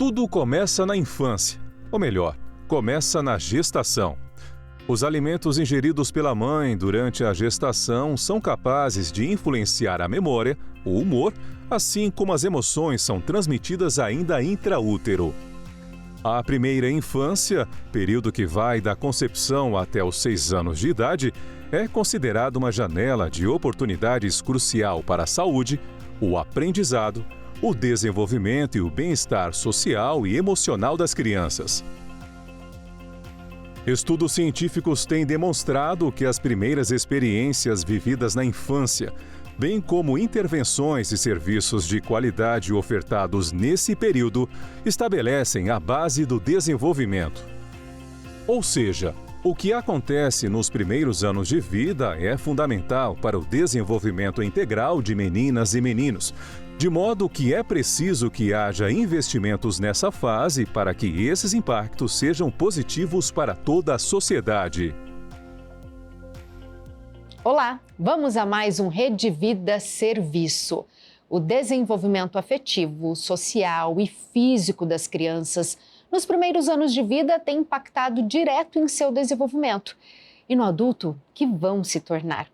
Tudo começa na infância, ou melhor, começa na gestação. Os alimentos ingeridos pela mãe durante a gestação são capazes de influenciar a memória, o humor, assim como as emoções são transmitidas ainda intraútero. A primeira infância, período que vai da concepção até os 6 anos de idade, é considerado uma janela de oportunidades crucial para a saúde, o aprendizado, o desenvolvimento e o bem-estar social e emocional das crianças. Estudos científicos têm demonstrado que as primeiras experiências vividas na infância, bem como intervenções e serviços de qualidade ofertados nesse período, estabelecem a base do desenvolvimento. Ou seja, o que acontece nos primeiros anos de vida é fundamental para o desenvolvimento integral de meninas e meninos, de modo que é preciso que haja investimentos nessa fase para que esses impactos sejam positivos para toda a sociedade. Olá, vamos a mais um Rede Vida Serviço. O desenvolvimento afetivo, social e físico das crianças nos primeiros anos de vida tem impactado direto em seu desenvolvimento e no adulto que vão se tornar.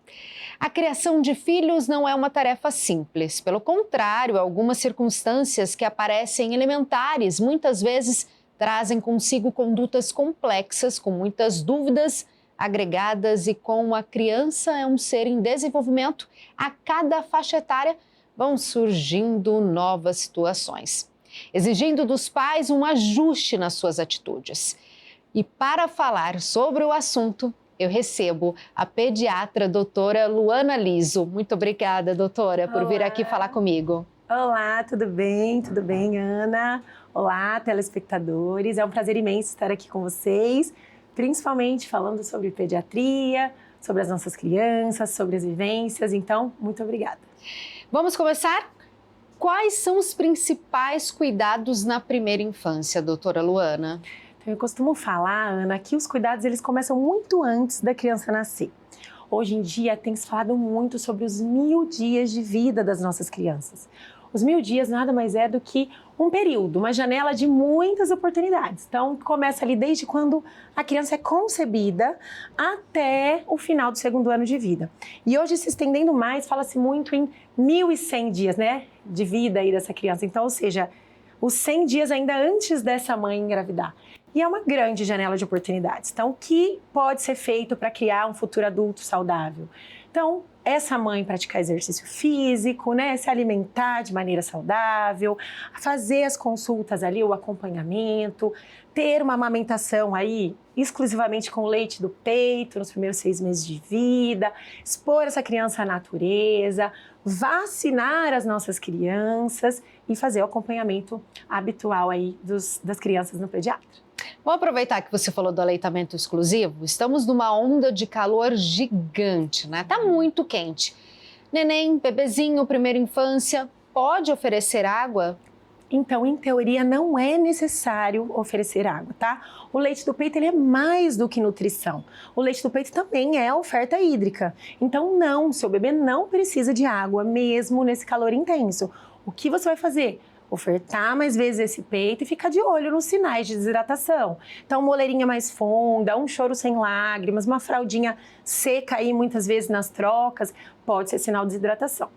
A criação de filhos não é uma tarefa simples. Pelo contrário, algumas circunstâncias que aparecem elementares muitas vezes trazem consigo condutas complexas, com muitas dúvidas agregadas, e como a criança é um ser em desenvolvimento, a cada faixa etária vão surgindo novas situações, exigindo dos pais um ajuste nas suas atitudes. E para falar sobre o assunto, eu recebo a pediatra doutora Luana Liso. Muito obrigada, doutora, por vir aqui falar comigo. Olá, tudo bem? Tudo bem, Ana? Olá, telespectadores. É um prazer imenso estar aqui com vocês, principalmente falando sobre pediatria, sobre as nossas crianças, sobre as vivências. Então, muito obrigada. Vamos começar? Quais são os principais cuidados na primeira infância, doutora Luana? Eu costumo falar, Ana, que os cuidados eles começam muito antes da criança nascer. Hoje em dia tem se falado muito sobre os 1000 dias de vida das nossas crianças. Os 1000 dias nada mais é do que um período, uma janela de muitas oportunidades. Então, começa ali desde quando a criança é concebida até o final do 2º ano de vida. E hoje, se estendendo mais, fala-se muito em 1100 dias, né, de vida aí dessa criança. Então, ou seja, os 100 dias ainda antes dessa mãe engravidar. E é uma grande janela de oportunidades. Então, o que pode ser feito para criar um futuro adulto saudável? Então, essa mãe praticar exercício físico, né, se alimentar de maneira saudável, fazer as consultas ali, o acompanhamento, ter uma amamentação aí exclusivamente com leite do peito nos primeiros 6 meses de vida, expor essa criança à natureza, vacinar as nossas crianças e fazer o acompanhamento habitual aí das crianças no pediatra. Vamos aproveitar que você falou do aleitamento exclusivo. Estamos numa onda de calor gigante, né? Tá muito quente. Neném, bebezinho, primeira infância, pode oferecer água? Então, em teoria, não é necessário oferecer água, tá? O leite do peito ele é mais do que nutrição. O leite do peito também é oferta hídrica. Então, não, seu bebê não precisa de água, mesmo nesse calor intenso. O que você vai fazer? Ofertar mais vezes esse peito e ficar de olho nos sinais de desidratação. Então, uma olheirinha mais funda, um choro sem lágrimas, uma fraldinha seca aí muitas vezes nas trocas, pode ser sinal de desidratação.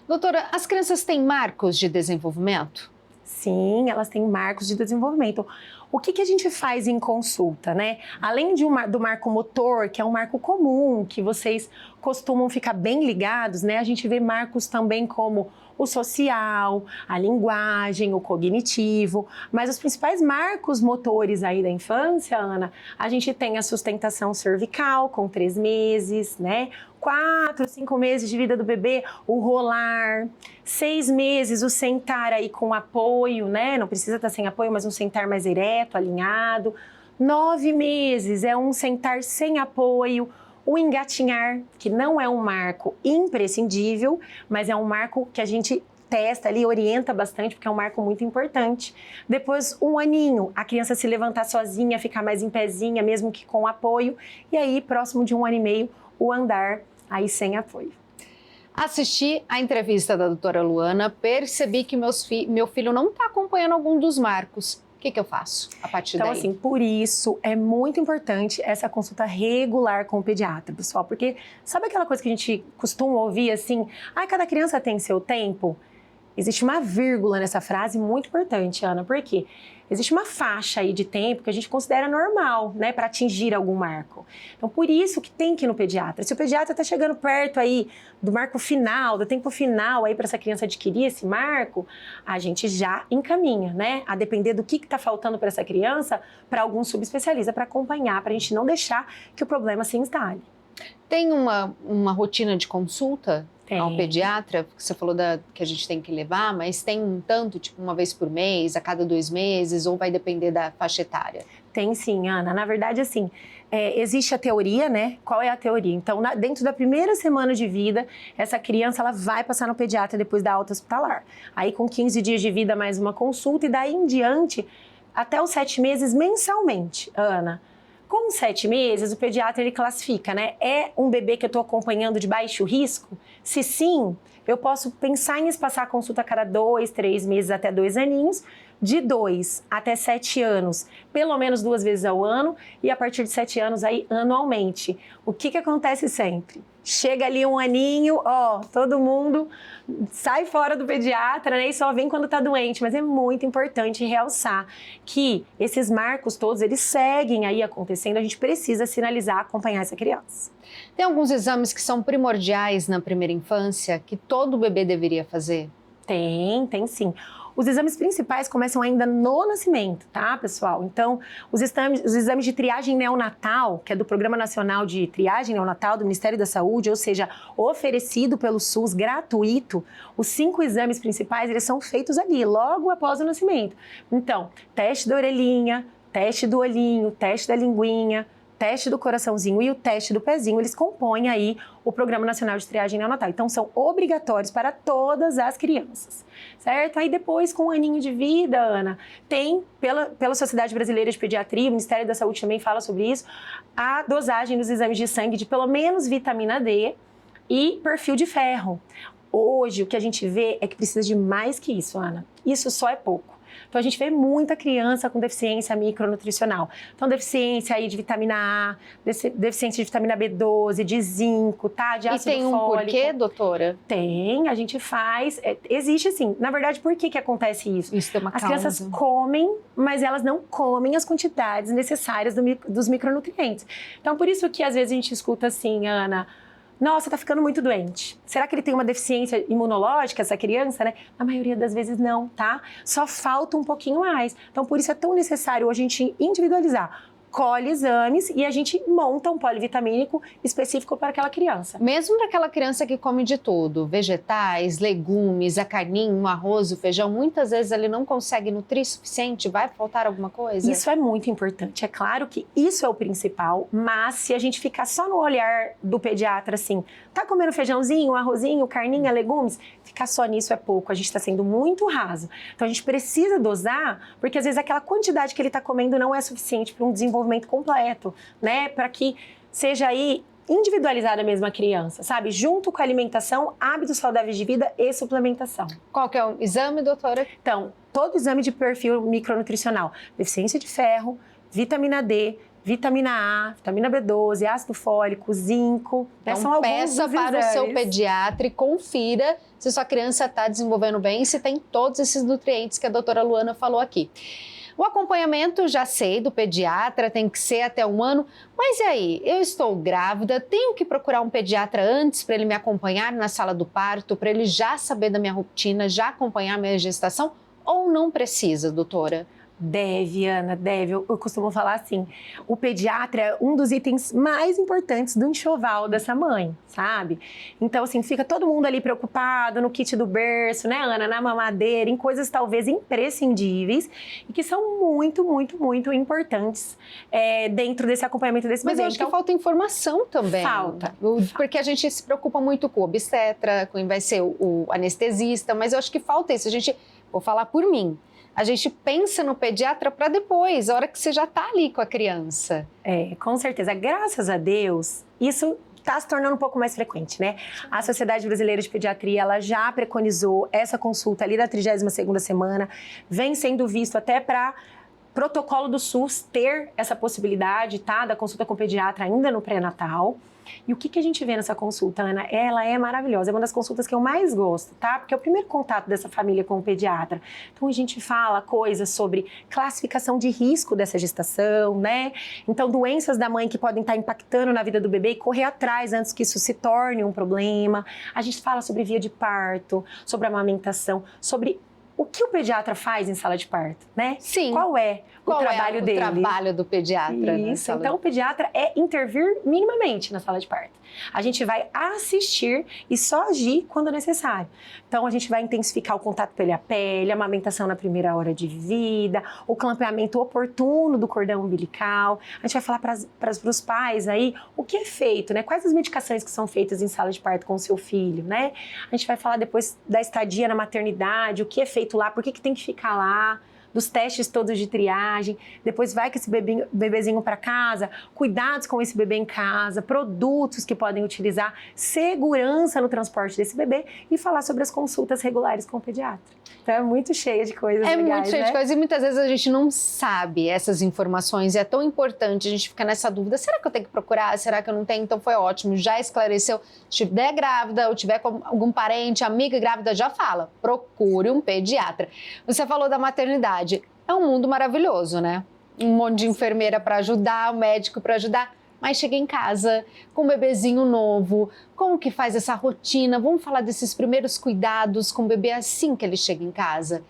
Doutora, as crianças têm marcos de desenvolvimento? Sim, elas têm marcos de desenvolvimento. O que a gente faz em consulta, né? Além do marco motor, que é um marco comum, que vocês costumam ficar bem ligados, né? A gente vê marcos também como o social, a linguagem, o cognitivo, mas os principais marcos motores aí da infância, Ana, a gente tem a sustentação cervical com 3 meses, né? 4, 5 meses de vida do bebê, o rolar, 6 meses, o sentar aí com apoio, né? Não precisa estar sem apoio, mas um sentar mais ereto, alinhado. 9 meses é um sentar sem apoio. O engatinhar, que não é um marco imprescindível, mas é um marco que a gente testa ali, orienta bastante, porque é um marco muito importante. Depois, 1 aninho, a criança se levantar sozinha, ficar mais em pezinha, mesmo que com apoio. E aí, próximo de 1 ano e meio, o andar aí sem apoio. Assisti a entrevista da doutora Luana, percebi que meu filho não está acompanhando algum dos marcos. O que eu faço a partir daí? Então, assim, por isso é muito importante essa consulta regular com o pediatra, pessoal. Porque sabe aquela coisa que a gente costuma ouvir assim? Cada criança tem seu tempo? Existe uma vírgula nessa frase muito importante, Ana. Por quê? Existe uma faixa aí de tempo que a gente considera normal, né, para atingir algum marco. Então, por isso que tem que ir no pediatra. Se o pediatra está chegando perto aí do marco final, do tempo final aí para essa criança adquirir esse marco, a gente já encaminha, né, a depender do que está faltando para essa criança, para algum subespecialista para acompanhar, para a gente não deixar que o problema se instale. Tem uma rotina de consulta ao pediatra? Porque você falou que a gente tem que levar, mas tem um tanto, tipo uma vez por mês, a cada 2 meses, ou vai depender da faixa etária? Tem sim, Ana. Na verdade, assim, existe a teoria, né? Qual é a teoria? Então, dentro da primeira semana de vida, essa criança ela vai passar no pediatra depois da alta hospitalar. Aí, com 15 dias de vida, mais uma consulta, e daí em diante, até os 7 meses, mensalmente, Ana. Com 7 meses, o pediatra ele classifica, né? É um bebê que eu estou acompanhando de baixo risco? Se sim, eu posso pensar em espaçar a consulta a cada 2, 3 meses até 2 aninhos, de 2 até 7 anos, pelo menos 2 vezes ao ano, e a partir de 7 anos aí anualmente. O que acontece sempre? Chega ali um aninho, todo mundo sai fora do pediatra, né? E só vem quando tá doente. Mas é muito importante realçar que esses marcos todos, eles seguem aí acontecendo. A gente precisa sinalizar, acompanhar essa criança. Tem alguns exames que são primordiais na primeira infância, que todo bebê deveria fazer? Tem sim. Os exames principais começam ainda no nascimento, tá, pessoal? Então, os exames de triagem neonatal, que é do Programa Nacional de Triagem Neonatal do Ministério da Saúde, ou seja, oferecido pelo SUS, gratuito, os 5 exames principais, eles são feitos ali, logo após o nascimento. Então, teste da orelhinha, teste do olhinho, teste da linguinha, teste do coraçãozinho e o teste do pezinho, eles compõem aí o Programa Nacional de Triagem Neonatal. Então, são obrigatórios para todas as crianças, certo? Aí depois, com 1 aninho de vida, Ana, tem, pela Sociedade Brasileira de Pediatria, o Ministério da Saúde também fala sobre isso, a dosagem dos exames de sangue de pelo menos vitamina D e perfil de ferro. Hoje, o que a gente vê é que precisa de mais que isso, Ana. Isso só é pouco. Então, a gente vê muita criança com deficiência micronutricional. Então, deficiência aí de vitamina A, deficiência de vitamina B12, de zinco, tá? De ácido fólico. E tem um porquê, doutora? Tem, a gente faz. Existe sim. Na verdade, por que acontece isso? Isso tem uma causa. As crianças comem, mas elas não comem as quantidades necessárias dos micronutrientes. Então, por isso que às vezes a gente escuta assim, Ana... Nossa, tá ficando muito doente. Será que ele tem uma deficiência imunológica, essa criança, né? Na maioria das vezes não, tá? Só falta um pouquinho mais. Então, por isso é tão necessário a gente individualizar. Colhe exames e a gente monta um polivitamínico específico para aquela criança. Mesmo para aquela criança que come de tudo, vegetais, legumes, a carninha, o arroz, o feijão, muitas vezes ele não consegue nutrir o suficiente, vai faltar alguma coisa? Isso é muito importante. É claro que isso é o principal, mas se a gente ficar só no olhar do pediatra assim, tá comendo feijãozinho, arrozinho, carninha, legumes, ficar só nisso é pouco, a gente está sendo muito raso. Então a gente precisa dosar, porque às vezes aquela quantidade que ele está comendo não é suficiente para um desenvolvimento completo, né? Para que seja aí individualizada mesmo a criança, sabe? Junto com a alimentação, hábitos saudáveis de vida e suplementação. Qual que é o exame, doutora? Então, todo exame de perfil micronutricional, deficiência de ferro, vitamina D, vitamina A, vitamina B12, ácido fólico, zinco. Então, são alguns peça para exames. o seu pediatra e confira se sua criança está desenvolvendo bem e se tem todos esses nutrientes que a doutora Luana falou aqui. O acompanhamento, já sei, do pediatra tem que ser até 1 ano, mas e aí? Eu estou grávida, tenho que procurar um pediatra antes para ele me acompanhar na sala do parto, para ele já saber da minha rotina, já acompanhar a minha gestação, ou não precisa, doutora? Deve, Ana, deve. Eu costumo falar assim, o pediatra é um dos itens mais importantes do enxoval dessa mãe, sabe? Então, assim, fica todo mundo ali preocupado no kit do berço, né, Ana? Na mamadeira, em coisas talvez imprescindíveis e que são muito, muito, muito importantes dentro desse acompanhamento desse bebê. Mas eu acho que falta informação também. Falta. Porque a gente se preocupa muito com o obstetra, com vai ser o anestesista, mas eu acho que falta isso. Vou falar por mim. A gente pensa no pediatra para depois, a hora que você já está ali com a criança. Com certeza. Graças a Deus, isso está se tornando um pouco mais frequente, né? A Sociedade Brasileira de Pediatria, ela já preconizou essa consulta ali da 32ª semana, vem sendo visto até para protocolo do SUS ter essa possibilidade, tá? Da consulta com o pediatra ainda no pré-natal. E o que a gente vê nessa consulta, Ana? Ela é maravilhosa, é uma das consultas que eu mais gosto, tá? Porque é o primeiro contato dessa família com o pediatra. Então, a gente fala coisas sobre classificação de risco dessa gestação, né? Então, doenças da mãe que podem estar impactando na vida do bebê e correr atrás antes que isso se torne um problema. A gente fala sobre via de parto, sobre amamentação, sobre o que o pediatra faz em sala de parto, né? Sim. Qual é o trabalho dele? O trabalho do pediatra. Isso, então o pediatra é intervir minimamente na sala de parto. A gente vai assistir e só agir quando necessário. Então a gente vai intensificar o contato pele a pele, a amamentação na primeira hora de vida, o clampeamento oportuno do cordão umbilical. A gente vai falar para os pais aí o que é feito, né? Quais as medicações que são feitas em sala de parto com o seu filho, né? A gente vai falar depois da estadia na maternidade, o que é feito lá, por que tem que ficar lá, dos testes todos de triagem, depois vai com esse bebezinho para casa, cuidados com esse bebê em casa, produtos que podem utilizar, segurança no transporte desse bebê e falar sobre as consultas regulares com o pediatra. Então é muito cheia de coisas legais, muito cheia de coisas e muitas vezes a gente não sabe essas informações e é tão importante, a gente fica nessa dúvida, será que eu tenho que procurar, será que eu não tenho? Então foi ótimo, já esclareceu, se estiver grávida ou tiver com algum parente, amiga grávida, já fala, procure um pediatra. Você falou da maternidade, é um mundo maravilhoso, né? Um monte de enfermeira para ajudar, um médico para ajudar, mas chega em casa com um bebezinho novo, como que faz essa rotina? Vamos falar desses primeiros cuidados com o bebê assim que ele chega em casa.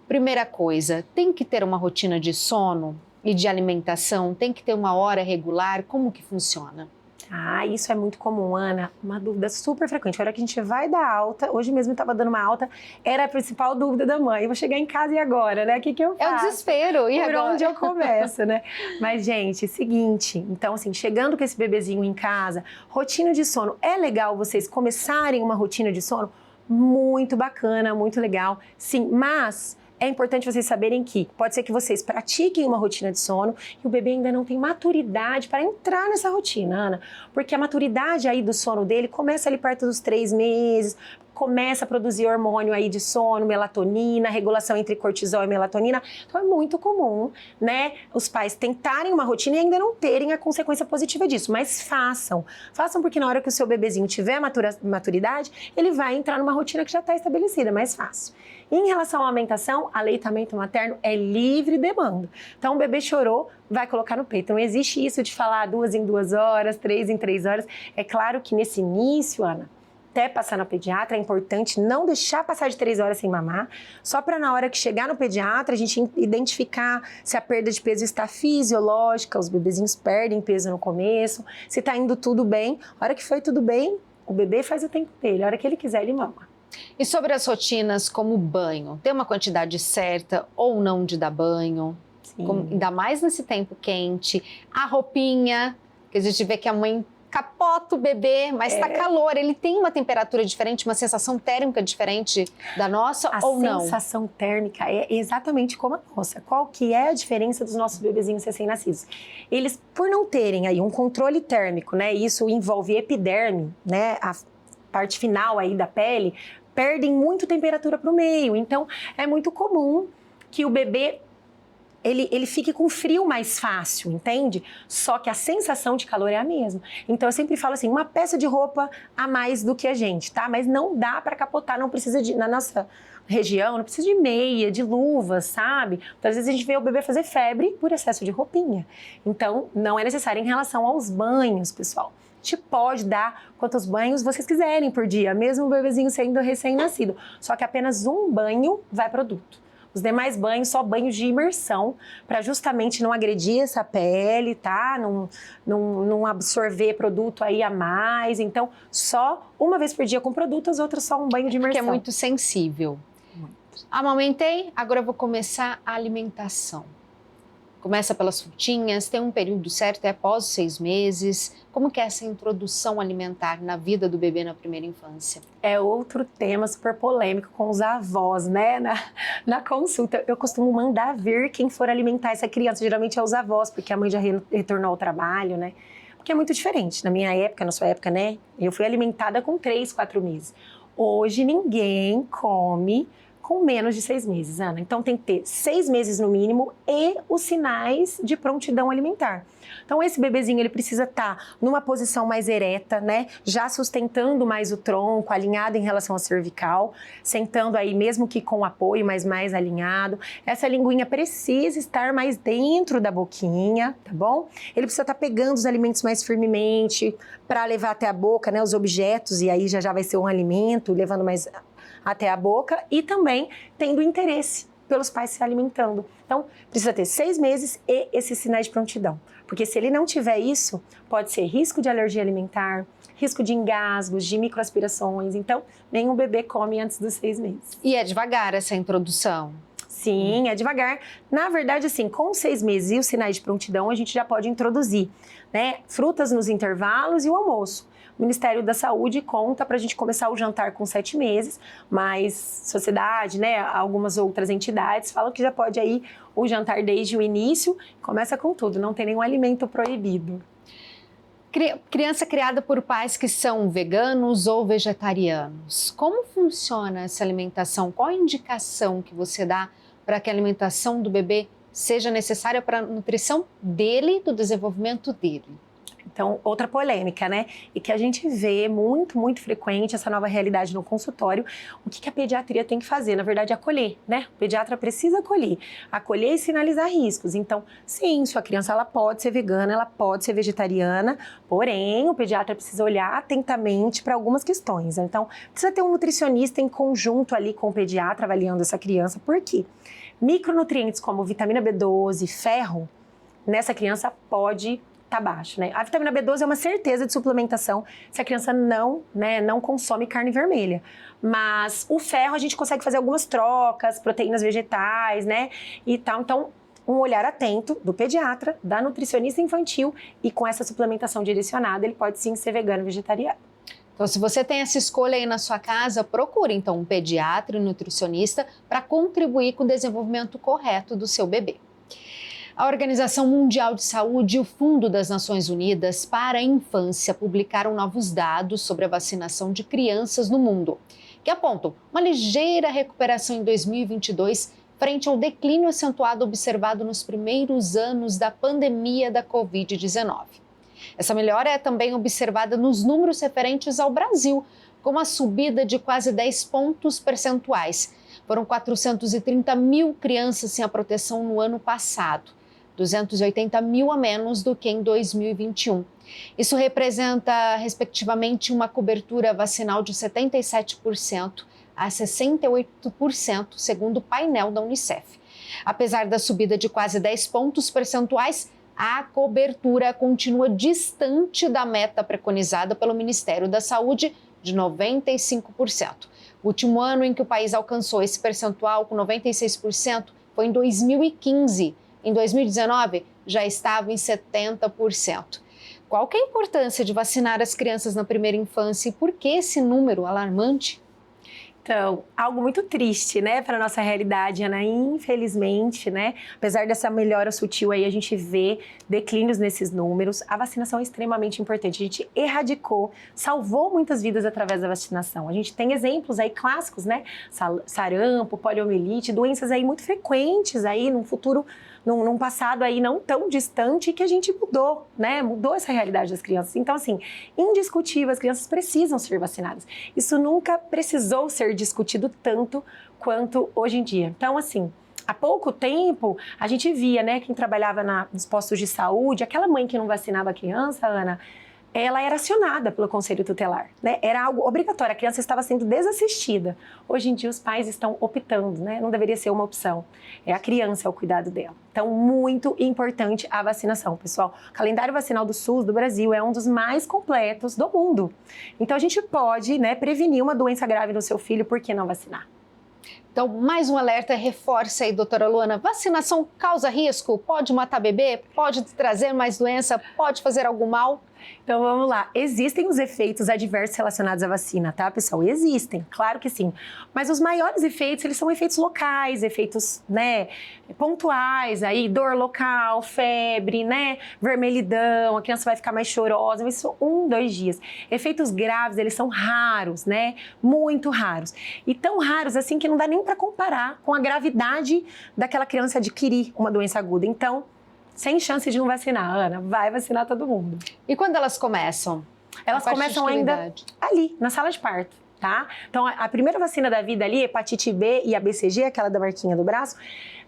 Primeira coisa, tem que ter uma rotina de sono e de alimentação, tem que ter uma hora regular, como que funciona? Ah, isso é muito comum, Ana. Uma dúvida super frequente. A hora que a gente vai dar alta, hoje mesmo eu estava dando uma alta, era a principal dúvida da mãe. Eu vou chegar em casa e agora, né? O que eu faço? É o desespero. E por agora? onde eu começo, né? Mas, gente, seguinte. Então, assim, chegando com esse bebezinho em casa, rotina de sono. É legal vocês começarem uma rotina de sono? Muito bacana, muito legal. Sim, mas é importante vocês saberem que pode ser que vocês pratiquem uma rotina de sono e o bebê ainda não tem maturidade para entrar nessa rotina, Ana. Porque a maturidade aí do sono dele começa ali perto dos 3 meses, começa a produzir hormônio aí de sono, melatonina, regulação entre cortisol e melatonina. Então é muito comum, né, os pais tentarem uma rotina e ainda não terem a consequência positiva disso. Mas façam. Façam porque na hora que o seu bebezinho tiver maturidade, ele vai entrar numa rotina que já está estabelecida, é mais fácil. Em relação à amamentação, aleitamento materno é livre demanda. Então, o bebê chorou, vai colocar no peito. Não existe isso de falar 2 em 2 horas, 3 em 3 horas. É claro que nesse início, Ana, até passar na pediatra, é importante não deixar passar de 3 horas sem mamar, só para na hora que chegar no pediatra, a gente identificar se a perda de peso está fisiológica, os bebezinhos perdem peso no começo, se está indo tudo bem. A hora que foi tudo bem, o bebê faz o tempo dele. A hora que ele quiser, ele mama. E sobre as rotinas como banho, tem uma quantidade certa ou não de dar banho? Ainda mais nesse tempo quente. A roupinha, que a gente vê que a mãe capota o bebê, mas tá calor. Ele tem uma temperatura diferente, uma sensação térmica diferente da nossa ou não? A sensação térmica é exatamente como a nossa. Qual que é a diferença dos nossos bebezinhos recém-nascidos? Eles, por não terem aí um controle térmico, né? Isso envolve epiderme, né? A parte final aí da pele, perdem muito temperatura para o meio. Então, é muito comum que o bebê ele fique com frio mais fácil, entende? Só que a sensação de calor é a mesma. Então, eu sempre falo assim, uma peça de roupa a mais do que a gente, tá? Mas não dá para capotar, não precisa de... Na nossa região, não precisa de meia, de luvas, sabe? Então, às vezes a gente vê o bebê fazer febre por excesso de roupinha. Então, não é necessário em relação aos banhos, pessoal. A gente pode dar quantos banhos vocês quiserem por dia, mesmo o bebezinho sendo recém-nascido. Só que apenas um banho vai produto. Os demais banhos, só banhos de imersão, para justamente não agredir essa pele, tá? Não absorver produto aí a mais. Então, só uma vez por dia com produto, as outras só um banho de imersão. Porque é muito sensível. Muito. Amamentei, agora eu vou começar a alimentação. Começa pelas frutinhas, tem um período certo, é após os 6 meses. Como que é essa introdução alimentar na vida do bebê na primeira infância? É outro tema super polêmico com os avós, né? Na consulta, eu costumo mandar vir quem for alimentar essa criança. Geralmente é os avós, porque a mãe já retornou ao trabalho, né? porque é muito diferente. Na minha época, na sua época, né? Eu fui alimentada com 3, 4 meses. Hoje, ninguém come com menos de 6 meses, Ana. Então, tem que ter 6 meses no mínimo e os sinais de prontidão alimentar. Então, esse bebezinho, ele precisa estar numa posição mais ereta, né? Já sustentando mais o tronco, alinhado em relação à cervical, sentando aí mesmo que com apoio, mas mais alinhado. Essa linguinha precisa estar mais dentro da boquinha, tá bom? Ele precisa estar pegando os alimentos mais firmemente para levar até a boca, né? Os objetos, e aí já vai ser um alimento, levando mais até a boca e também tendo interesse pelos pais se alimentando. Então, precisa ter 6 meses e esses sinais de prontidão. Porque se ele não tiver isso, pode ser risco de alergia alimentar, risco de engasgos, de microaspirações. Então, nenhum bebê come antes dos 6 meses. E é devagar essa introdução? Sim, é devagar. Na verdade, assim, com 6 meses e os sinais de prontidão, a gente já pode introduzir, né? Frutas nos intervalos e o almoço. O Ministério da Saúde conta para a gente começar o jantar com 7 meses, mas sociedade, né, algumas outras entidades falam que já pode aí o jantar desde o início, começa com tudo, não tem nenhum alimento proibido. Criança criada por pais que são veganos ou vegetarianos, como funciona essa alimentação? Qual a indicação que você dá para que a alimentação do bebê seja necessária para a nutrição dele, do desenvolvimento dele? Então, outra polêmica, né? E que a gente vê muito, muito frequente essa nova realidade no consultório. O que a pediatria tem que fazer? Na verdade, acolher, né? O pediatra precisa acolher e sinalizar riscos. Então, sim, sua criança ela pode ser vegana, ela pode ser vegetariana, porém, o pediatra precisa olhar atentamente para algumas questões. Então, precisa ter um nutricionista em conjunto ali com o pediatra avaliando essa criança. Por quê? Micronutrientes como vitamina B12, ferro, nessa criança pode tá baixo, né? A vitamina B12 é uma certeza de suplementação se a criança não consome carne vermelha. Mas o ferro a gente consegue fazer algumas trocas, proteínas vegetais, né? E tal. Então, um olhar atento do pediatra, da nutricionista infantil e com essa suplementação direcionada, ele pode sim ser vegano e vegetariano. Então, se você tem essa escolha aí na sua casa, procure então um pediatra e um nutricionista para contribuir com o desenvolvimento correto do seu bebê. A Organização Mundial de Saúde e o Fundo das Nações Unidas para a Infância publicaram novos dados sobre a vacinação de crianças no mundo, que apontam uma ligeira recuperação em 2022 frente ao declínio acentuado observado nos primeiros anos da pandemia da Covid-19. Essa melhora é também observada nos números referentes ao Brasil, com uma subida de quase 10 pontos percentuais. Foram 430 mil crianças sem a proteção no ano passado, 280 mil a menos do que em 2021. Isso representa, respectivamente, uma cobertura vacinal de 77% a 68%, segundo o painel da Unicef. Apesar da subida de quase 10 pontos percentuais, a cobertura continua distante da meta preconizada pelo Ministério da Saúde de 95%. O último ano em que o país alcançou esse percentual com 96% foi em 2015. Em 2019, já estava em 70%. Qual que é a importância de vacinar as crianças na primeira infância e por que esse número alarmante? Então, algo muito triste, né, para a nossa realidade, Ana, infelizmente, né, apesar dessa melhora sutil aí, a gente vê declínios nesses números, a vacinação é extremamente importante, a gente erradicou, salvou muitas vidas através da vacinação, a gente tem exemplos aí clássicos, né, sarampo, poliomielite, doenças aí muito frequentes aí num futuro, num passado aí não tão distante que a gente mudou, né? Mudou essa realidade das crianças. Então, assim, indiscutível, as crianças precisam ser vacinadas. Isso nunca precisou ser discutido tanto quanto hoje em dia. Então, assim, há pouco tempo, a gente via, né, quem trabalhava nos postos de saúde, aquela mãe que não vacinava a criança, Ana, ela era acionada pelo Conselho Tutelar, né? Era algo obrigatório, a criança estava sendo desassistida. Hoje em dia os pais estão optando, né? Não deveria ser uma opção. É a criança, é o cuidado dela. Então, muito importante a vacinação, pessoal. O calendário vacinal do SUS do Brasil é um dos mais completos do mundo. Então, a gente pode, né, prevenir uma doença grave no seu filho, por que não vacinar? Então, mais um alerta, reforça aí, doutora Luana, vacinação causa risco? Pode matar bebê? Pode trazer mais doença? Pode fazer algum mal? Então vamos lá. Existem os efeitos adversos relacionados à vacina, tá, pessoal? Existem, claro que sim. Mas os maiores efeitos, eles são efeitos locais, efeitos, né, pontuais, aí dor local, febre, né, vermelhidão, a criança vai ficar mais chorosa, mas isso 1, 2 dias. Efeitos graves, eles são raros, né, muito raros. E tão raros assim que não dá nem para comparar com a gravidade daquela criança adquirir uma doença aguda. Então, sem chance de não vacinar, Ana, vai vacinar todo mundo. E quando elas começam? Elas começam ainda ali, na sala de parto, tá? Então, a primeira vacina da vida ali, hepatite B e a BCG, aquela da marquinha do braço,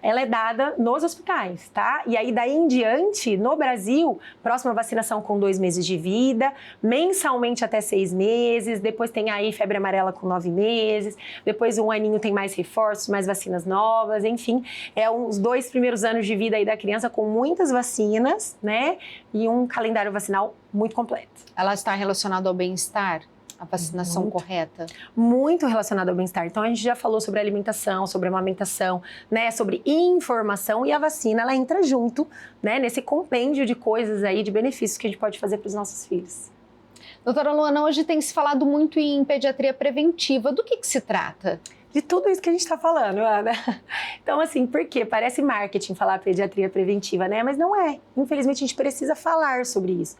ela é dada nos hospitais, tá? E aí, daí em diante, no Brasil, próxima vacinação com 2 meses de vida, mensalmente até 6 meses, depois tem aí febre amarela com 9 meses, depois 1 aninho tem mais reforços, mais vacinas novas, enfim, os 2 primeiros anos de vida aí da criança com muitas vacinas, né? E um calendário vacinal muito completo. Ela está relacionada ao bem-estar? A vacinação correta? Muito relacionada ao bem-estar. Então, a gente já falou sobre alimentação, sobre amamentação, né, sobre informação, e a vacina, ela entra junto, né, nesse compêndio de coisas aí, de benefícios que a gente pode fazer para os nossos filhos. Doutora Luana, hoje tem se falado muito em pediatria preventiva. Do que se trata? De tudo isso que a gente está falando, Ana. Então, assim, por quê? Parece marketing falar pediatria preventiva, né? Mas não é. Infelizmente, a gente precisa falar sobre isso.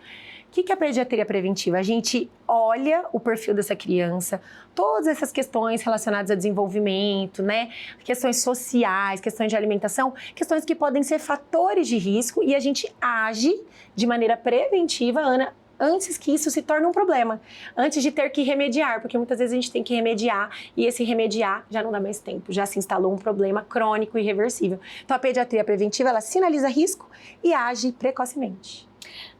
O que é a pediatria preventiva? A gente olha o perfil dessa criança, todas essas questões relacionadas a desenvolvimento, né? Questões sociais, questões de alimentação, questões que podem ser fatores de risco, e a gente age de maneira preventiva, Ana, antes que isso se torne um problema, antes de ter que remediar, porque muitas vezes a gente tem que remediar e esse remediar já não dá mais tempo, já se instalou um problema crônico e irreversível. Então a pediatria preventiva, ela sinaliza risco e age precocemente.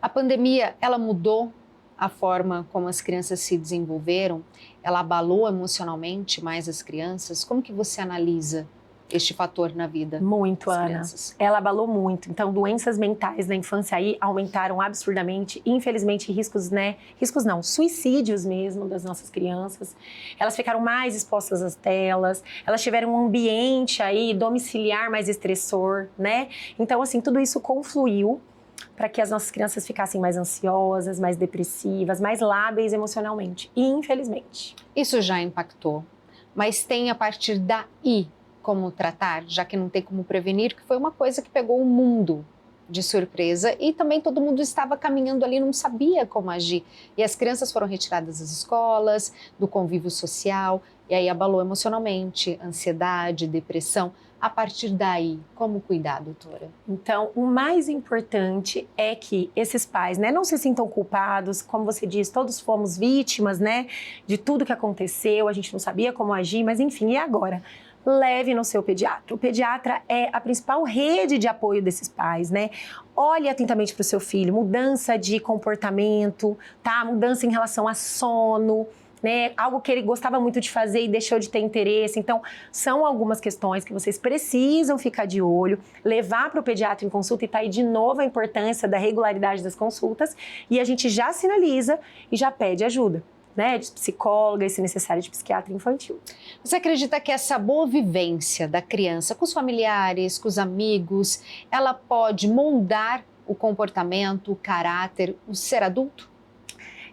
A pandemia, ela mudou a forma como as crianças se desenvolveram? Ela abalou emocionalmente mais as crianças? Como que você analisa este fator na vida? Muito, das Ana. crianças? Ela abalou muito. Então, doenças mentais na infância aí aumentaram absurdamente. Infelizmente, riscos não, suicídios mesmo das nossas crianças. Elas ficaram mais expostas às telas, elas tiveram um ambiente aí domiciliar mais estressor, né? Então, assim, tudo isso confluiu para que as nossas crianças ficassem mais ansiosas, mais depressivas, mais lábeis emocionalmente, infelizmente. Isso já impactou, mas tem a partir daí como tratar, já que não tem como prevenir, que foi uma coisa que pegou o mundo de surpresa e também todo mundo estava caminhando ali, não sabia como agir. E as crianças foram retiradas das escolas, do convívio social, e aí abalou emocionalmente, ansiedade, depressão. A partir daí, como cuidar, doutora? Então, o mais importante é que esses pais, né, não se sintam culpados, como você diz, todos fomos vítimas, né, de tudo que aconteceu, a gente não sabia como agir, mas enfim, e agora? Leve no seu pediatra. O pediatra é a principal rede de apoio desses pais, né? Olhe atentamente para o seu filho, mudança de comportamento, tá? Mudança em relação a sono, né? Algo que ele gostava muito de fazer e deixou de ter interesse. Então, são algumas questões que vocês precisam ficar de olho, levar para o pediatra em consulta, e tá aí de novo a importância da regularidade das consultas, e a gente já sinaliza e já pede ajuda, né, de psicóloga e, se necessário, de psiquiatra infantil. Você acredita que essa boa vivência da criança com os familiares, com os amigos, ela pode moldar o comportamento, o caráter, o ser adulto?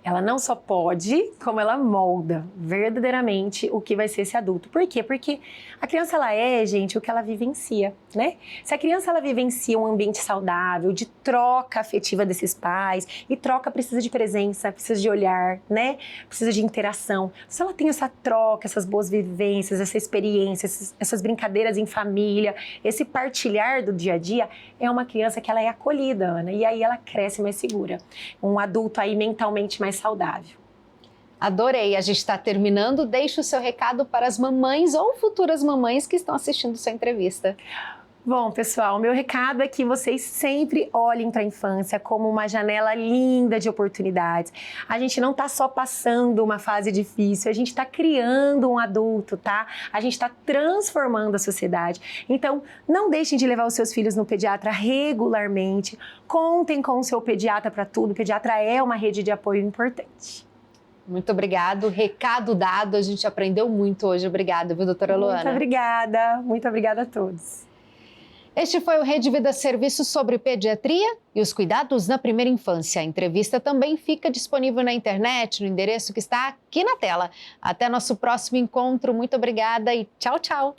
Ela não só pode, como ela molda verdadeiramente o que vai ser esse adulto. Por quê? Porque a criança, ela é, gente, o que ela vivencia, né? Se a criança, ela vivencia um ambiente saudável, de troca afetiva desses pais, e troca precisa de presença, precisa de olhar, né? Precisa de interação. Se ela tem essa troca, essas boas vivências, essa experiência, essas brincadeiras em família, esse partilhar do dia a dia, é uma criança que ela é acolhida, Ana, e aí ela cresce mais segura. Um adulto aí mentalmente mais saudável. Adorei, a gente está terminando. Deixe o seu recado para as mamães ou futuras mamães que estão assistindo sua entrevista. Bom, pessoal, o meu recado é que vocês sempre olhem para a infância como uma janela linda de oportunidades. A gente não está só passando uma fase difícil, a gente está criando um adulto, tá? A gente está transformando a sociedade. Então, não deixem de levar os seus filhos no pediatra regularmente. Contem com o seu pediatra para tudo. O pediatra é uma rede de apoio importante. Muito obrigado. Recado dado, a gente aprendeu muito hoje. Obrigada, viu, doutora Luana? Muito obrigada a todos. Este foi o Rede Vida Serviço sobre pediatria e os cuidados na primeira infância. A entrevista também fica disponível na internet, no endereço que está aqui na tela. Até nosso próximo encontro. Muito obrigada e tchau, tchau.